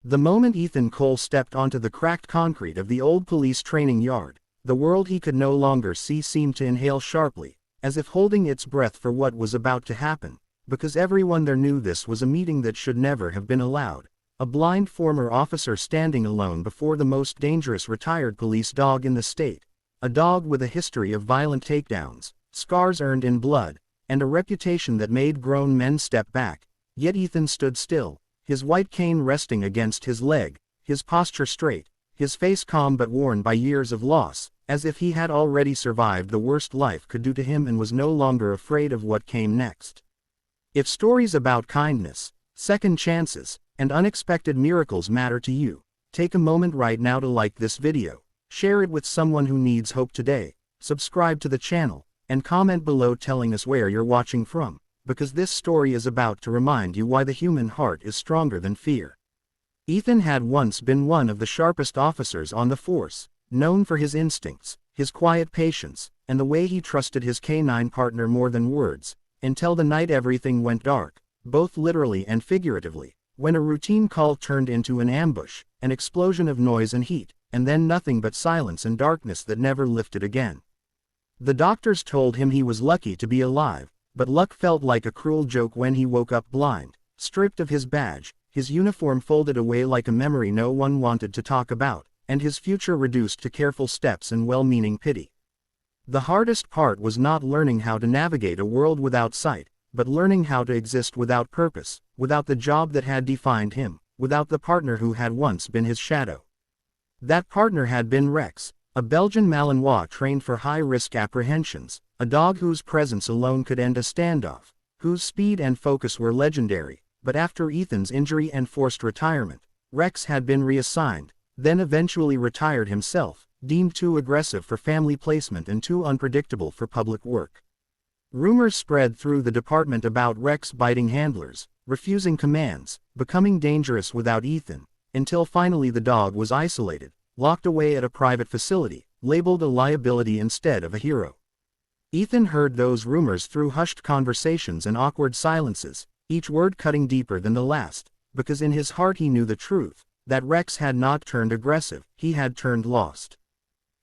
The moment Ethan Cole stepped onto the cracked concrete of the old police training yard, the world he could no longer see seemed to inhale sharply, as if holding its breath for what was about to happen, because everyone there knew this was a meeting that should never have been allowed. A blind former officer standing alone before the most dangerous retired police dog in the state. A dog with a history of violent takedowns, scars earned in blood, and a reputation that made grown men step back. Yet Ethan stood still, his white cane resting against his leg, his posture straight, his face calm but worn by years of loss, as if he had already survived the worst life could do to him and was no longer afraid of what came next. If stories about kindness, second chances, and unexpected miracles matter to you, take a moment right now to like this video, share it with someone who needs hope today, subscribe to the channel, and comment below telling us where you're watching from, because this story is about to remind you why the human heart is stronger than fear. Ethan had once been one of the sharpest officers on the force, known for his instincts, his quiet patience, and the way he trusted his canine partner more than words, until the night everything went dark, both literally and figuratively, when a routine call turned into an ambush, an explosion of noise and heat, and then nothing but silence and darkness that never lifted again. The doctors told him he was lucky to be alive, but luck felt like a cruel joke when he woke up blind, stripped of his badge, his uniform folded away like a memory no one wanted to talk about, and his future reduced to careful steps and well-meaning pity. The hardest part was not learning how to navigate a world without sight, but learning how to exist without purpose, without the job that had defined him, without the partner who had once been his shadow. That partner had been Rex, a Belgian Malinois trained for high-risk apprehensions, a dog whose presence alone could end a standoff, whose speed and focus were legendary, but after Ethan's injury and forced retirement, Rex had been reassigned, then eventually retired himself, deemed too aggressive for family placement and too unpredictable for public work. Rumors spread through the department about Rex biting handlers, refusing commands, becoming dangerous without Ethan, until finally the dog was isolated, locked away at a private facility, labeled a liability instead of a hero. Ethan heard those rumors through hushed conversations and awkward silences, each word cutting deeper than the last, because in his heart he knew the truth, that Rex had not turned aggressive, he had turned lost.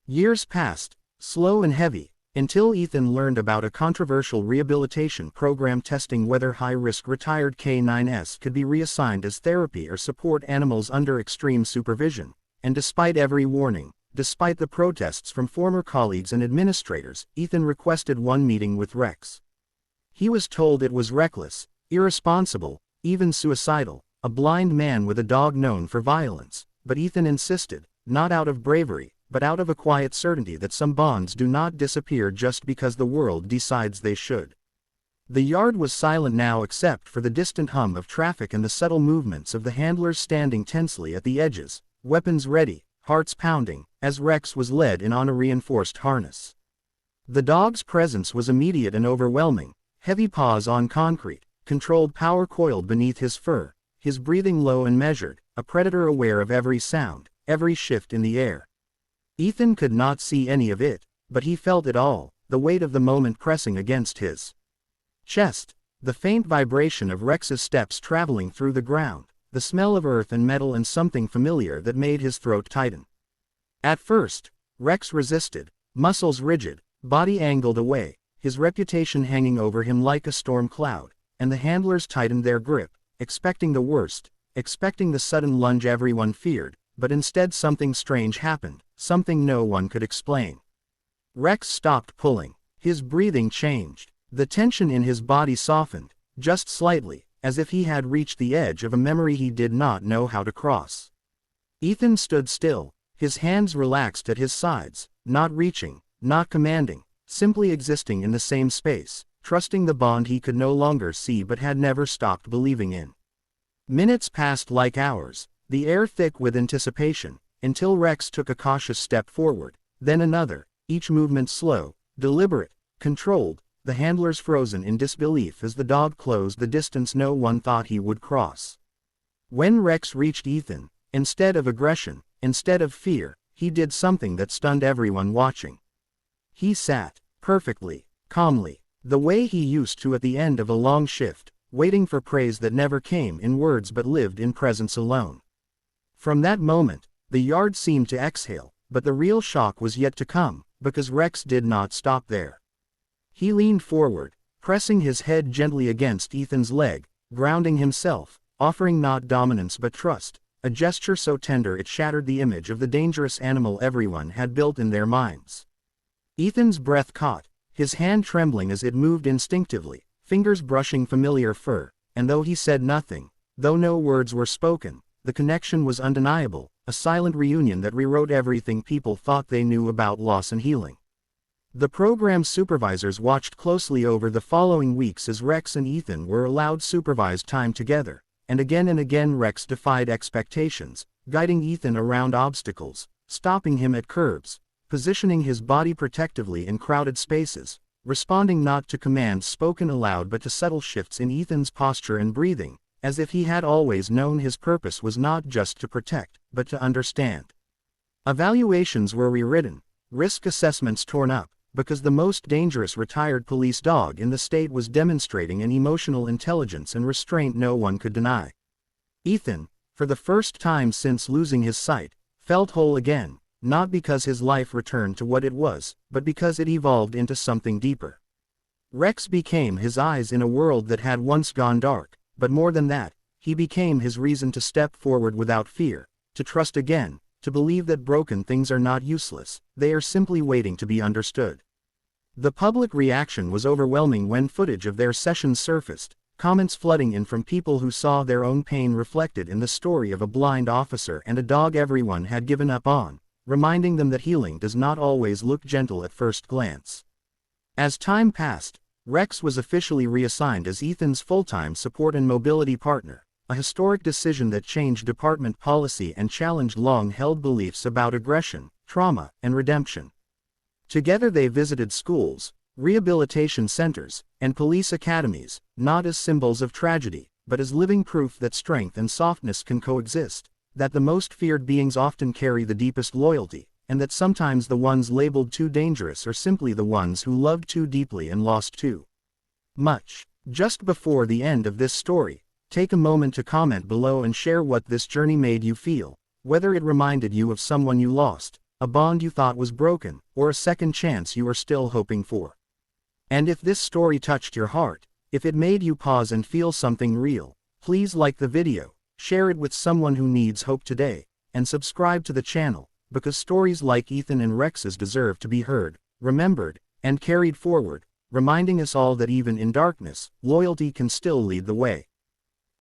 Years passed, slow and heavy, until Ethan learned about a controversial rehabilitation program testing whether high-risk retired K9s could be reassigned as therapy or support animals under extreme supervision, and despite every warning, despite the protests from former colleagues and administrators, Ethan requested one meeting with Rex. He was told it was reckless, irresponsible, even suicidal, a blind man with a dog known for violence, but Ethan insisted, not out of bravery, but out of a quiet certainty that some bonds do not disappear just because the world decides they should. The yard was silent now except for the distant hum of traffic and the subtle movements of the handlers standing tensely at the edges, weapons ready, hearts pounding, as Rex was led in on a reinforced harness. The dog's presence was immediate and overwhelming, heavy paws on concrete, controlled power coiled beneath his fur, his breathing low and measured, a predator aware of every sound, every shift in the air. Ethan could not see any of it, but he felt it all, the weight of the moment pressing against his chest, the faint vibration of Rex's steps traveling through the ground, the smell of earth and metal and something familiar that made his throat tighten. At first, Rex resisted, muscles rigid, body angled away, his reputation hanging over him like a storm cloud, and the handlers tightened their grip, expecting the worst, expecting the sudden lunge everyone feared, but instead something strange happened, something no one could explain. Rex stopped pulling, his breathing changed, the tension in his body softened, just slightly, as if he had reached the edge of a memory he did not know how to cross. Ethan stood still, his hands relaxed at his sides, not reaching, not commanding, simply existing in the same space, trusting the bond he could no longer see but had never stopped believing in. Minutes passed like hours, the air thick with anticipation, until Rex took a cautious step forward, then another, each movement slow, deliberate, controlled, the handlers frozen in disbelief as the dog closed the distance no one thought he would cross. When Rex reached Ethan, instead of aggression, instead of fear, he did something that stunned everyone watching. He sat, perfectly, calmly, the way he used to at the end of a long shift, waiting for praise that never came in words but lived in presence alone. From that moment, the yard seemed to exhale, but the real shock was yet to come, because Rex did not stop there. He leaned forward, pressing his head gently against Ethan's leg, grounding himself, offering not dominance but trust, a gesture so tender it shattered the image of the dangerous animal everyone had built in their minds. Ethan's breath caught, his hand trembling as it moved instinctively, fingers brushing familiar fur, and though he said nothing, though no words were spoken, the connection was undeniable, a silent reunion that rewrote everything people thought they knew about loss and healing. The program's supervisors watched closely over the following weeks as Rex and Ethan were allowed supervised time together, and again Rex defied expectations, guiding Ethan around obstacles, stopping him at curbs, positioning his body protectively in crowded spaces, responding not to commands spoken aloud but to subtle shifts in Ethan's posture and breathing, as if he had always known his purpose was not just to protect, but to understand. Evaluations were rewritten, risk assessments torn up, because the most dangerous retired police dog in the state was demonstrating an emotional intelligence and restraint no one could deny. Ethan, for the first time since losing his sight, felt whole again, not because his life returned to what it was, but because it evolved into something deeper. Rex became his eyes in a world that had once gone dark, but more than that, he became his reason to step forward without fear, to trust again, to believe that broken things are not useless, they are simply waiting to be understood. The public reaction was overwhelming when footage of their sessions surfaced, comments flooding in from people who saw their own pain reflected in the story of a blind officer and a dog everyone had given up on, reminding them that healing does not always look gentle at first glance. As time passed, Rex was officially reassigned as Ethan's full-time support and mobility partner, a historic decision that changed department policy and challenged long-held beliefs about aggression, trauma, and redemption. Together they visited schools, rehabilitation centers, and police academies, not as symbols of tragedy, but as living proof that strength and softness can coexist, that the most feared beings often carry the deepest loyalty, and that sometimes the ones labeled too dangerous are simply the ones who loved too deeply and lost too much. Just before the end of this story, take a moment to comment below and share what this journey made you feel, whether it reminded you of someone you lost, a bond you thought was broken, or a second chance you are still hoping for. And if this story touched your heart, if it made you pause and feel something real, please like the video, share it with someone who needs hope today, and subscribe to the channel, because stories like Ethan and Rex's deserve to be heard, remembered, and carried forward, reminding us all that even in darkness, loyalty can still lead the way.